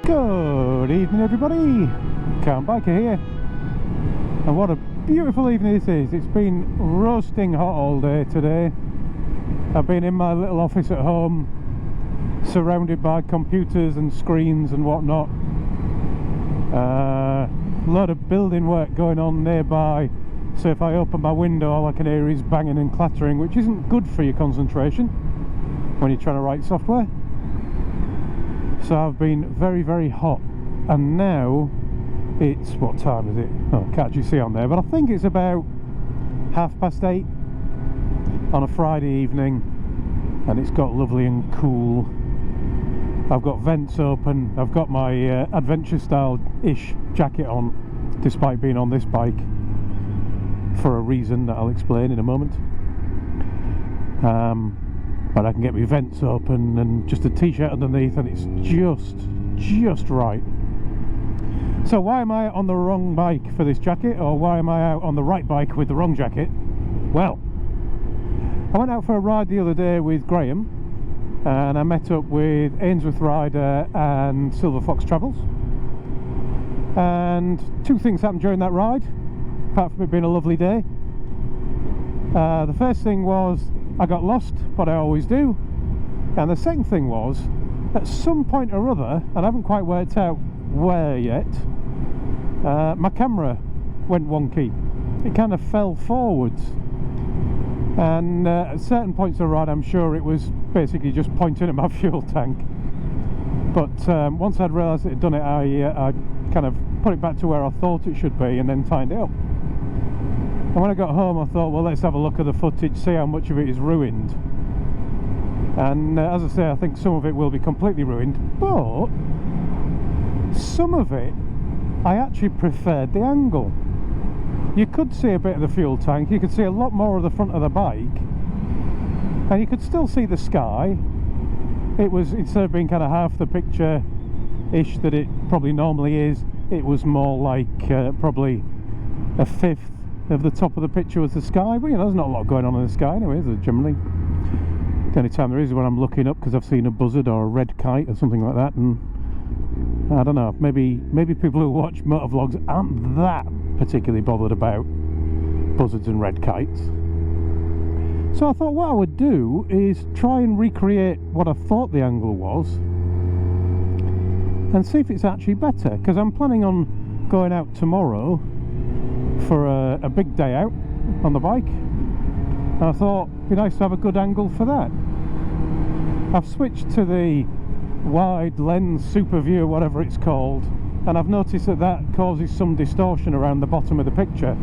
Good evening everybody, Car and Biker here, and what a beautiful evening this is. It's been roasting hot all day today. I've been in my little office at home, surrounded by computers and screens and whatnot. A lot of building work going on nearby, so if I open my window all I can hear is banging and clattering, which isn't good for your concentration when you're trying to write software. So I've been very hot, and now it's, what time is it? Oh, can't actually see on there, but I think it's about 8:30 on a Friday evening, and it's got lovely and cool. I've got vents open, I've got my adventure style-ish jacket on, despite being on this bike, for a reason that I'll explain in a moment. But I can get my vents open and just a t-shirt underneath, and it's just right. So why am I on the wrong bike for this jacket, or why am I out on the right bike with the wrong jacket? Well, I went out for a ride the other day with Graham, and I met up with Ainsworth Rider and Silver Fox Travels, and two things happened during that ride, apart from it being a lovely day. The first thing was I got lost, but I always do, and the second thing was, at some point or other, and I haven't quite worked out where yet, my camera went wonky. It kind of fell forwards, and at certain points of the ride I'm sure it was basically just pointing at my fuel tank, but once I'd realised it had done it, I kind of put it back to where I thought it should be and then tightened it up. And when I got home I thought, well, let's have a look at the footage, see how much of it is ruined. And as I say, I think some of it will be completely ruined, but some of it I actually preferred the angle. You could see a bit of the fuel tank, you could see a lot more of the front of the bike, and you could still see the sky. It was, instead of being kind of half the picture-ish that it probably normally is, it was more like probably a fifth of the top of the picture was the sky. But you know, there's not a lot going on in the sky anyway, is there, generally? The only time there is when I'm looking up because I've seen a buzzard or a red kite or something like that, and I don't know, maybe people who watch motovlogs aren't that particularly bothered about buzzards and red kites. So I thought what I would do is try and recreate what I thought the angle was and see if it's actually better, because I'm planning on going out tomorrow for a big day out on the bike, and I thought it'd be nice to have a good angle for that. I've switched to the wide lens super view, whatever it's called, and I've noticed that that causes some distortion around the bottom of the picture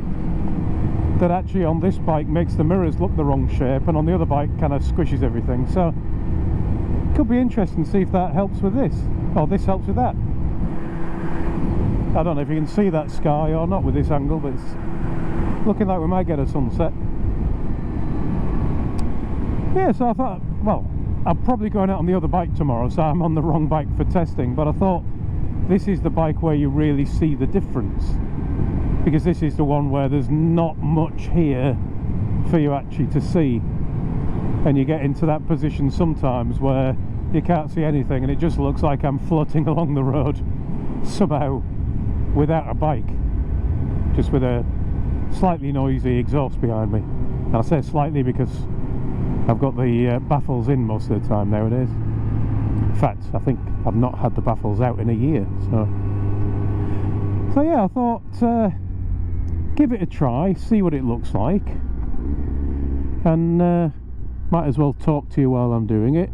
that actually on this bike makes the mirrors look the wrong shape, and on the other bike kind of squishes everything. So it could be interesting to see if that helps with this, or this helps with that. I don't know if you can see that sky or not with this angle, but it's looking like we might get a sunset. Yeah, so I thought, well, I'm probably going out on the other bike tomorrow, so I'm on the wrong bike for testing, but I thought this is the bike where you really see the difference, because this is the one where there's not much here for you actually to see, and you get into that position sometimes where you can't see anything and it just looks like I'm floating along the road somehow without a bike, just with a slightly noisy exhaust behind me. And I say slightly because I've got the baffles in most of the time nowadays. In fact, I think I've not had the baffles out in a year, so yeah, I thought give it a try, see what it looks like, and might as well talk to you while I'm doing it,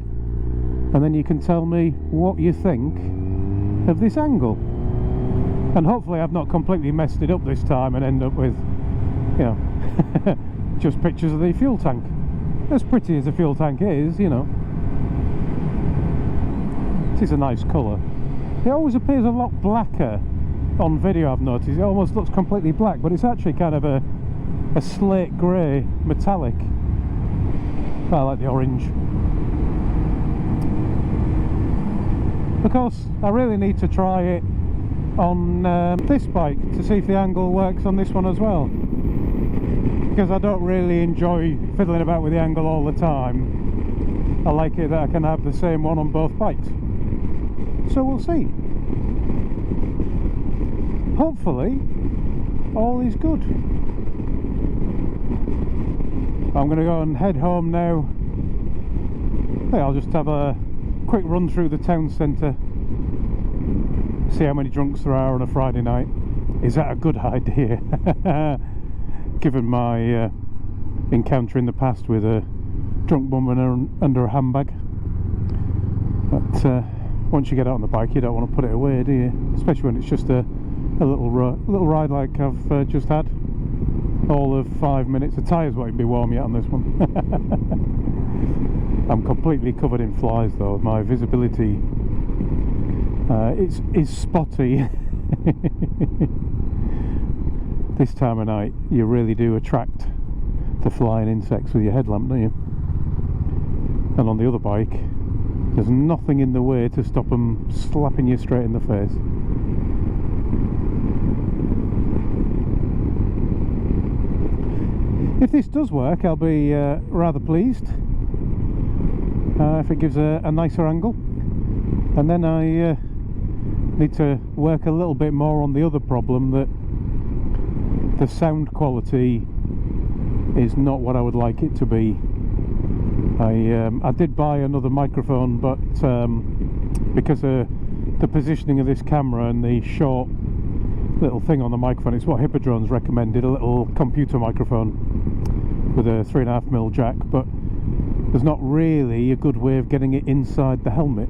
and then you can tell me what you think of this angle. And hopefully I've not completely messed it up this time and end up with, you know, just pictures of the fuel tank. As pretty as a fuel tank is, you know. This is a nice colour. It always appears a lot blacker on video, I've noticed. It almost looks completely black, but it's actually kind of a slate grey metallic. I like the orange. Of course, I really need to try it on this bike to see if the angle works on this one as well, because I don't really enjoy fiddling about with the angle all the time. I like it that I can have the same one on both bikes. So we'll see. hopefully all is good. I'm going to go and head home now. Hey, I'll just have a quick run through the town centre, see how many drunks there are on a Friday night. Is that a good idea? Given my encounter in the past with a drunk woman under a handbag. But once you get out on the bike, you don't want to put it away, do you? Especially when it's just a little ride like I've just had. All of 5 minutes. The tyres won't be warm yet on this one. I'm completely covered in flies though. My visibility is spotty. This time of night you really do attract the flying insects with your headlamp, don't you? And on the other bike there's nothing in the way to stop them slapping you straight in the face. If this does work, I'll be rather pleased if it gives a nicer angle. And then I need to work a little bit more on the other problem, that the sound quality is not what I would like it to be. I did buy another microphone, but because of the positioning of this camera and the short little thing on the microphone, it's what Hippodrone's recommended, a little computer microphone with a 3.5mm jack, but there's not really a good way of getting it inside the helmet,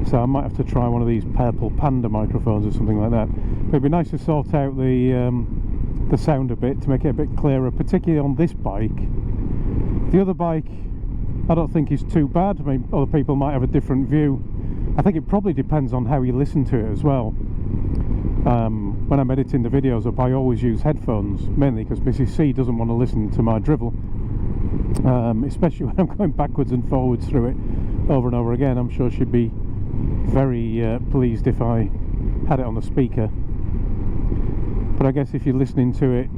so I might have to try one of these Purple Panda microphones or something like that. But it'd be nice to sort out the sound a bit to make it a bit clearer, particularly on this bike. The other bike I don't think is too bad. I mean, other people might have a different view. I think it probably depends on how you listen to it as well. When I'm editing the videos up, I always use headphones, mainly because Mrs. C doesn't want to listen to my drivel, especially when I'm going backwards and forwards through it over and over again. I'm sure she'd be very pleased if I had it on the speaker. But I guess if you're listening to it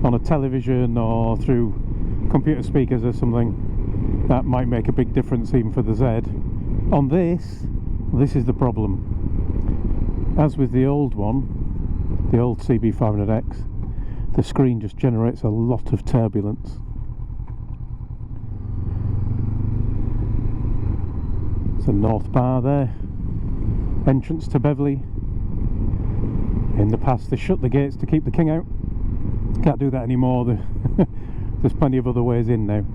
on a television or through computer speakers or something, that might make a big difference even for the Z. On this is the problem. As with the old one, the old CB500X, the screen just generates a lot of turbulence. It's a North Bar there, entrance to Beverley. In the past they shut the gates to keep the king out. Can't do that anymore. There's plenty of other ways in now.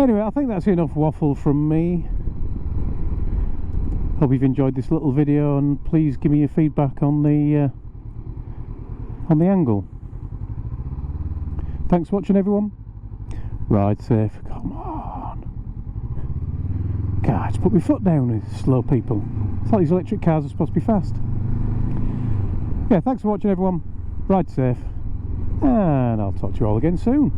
Anyway, I think that's enough waffle from me. Hope you've enjoyed this little video, and please give me your feedback on the angle. Thanks for watching, everyone. Ride safe. Come on. God, just put my foot down with slow people. It's like these electric cars are supposed to be fast. Yeah, thanks for watching, everyone. Ride safe, and I'll talk to you all again soon.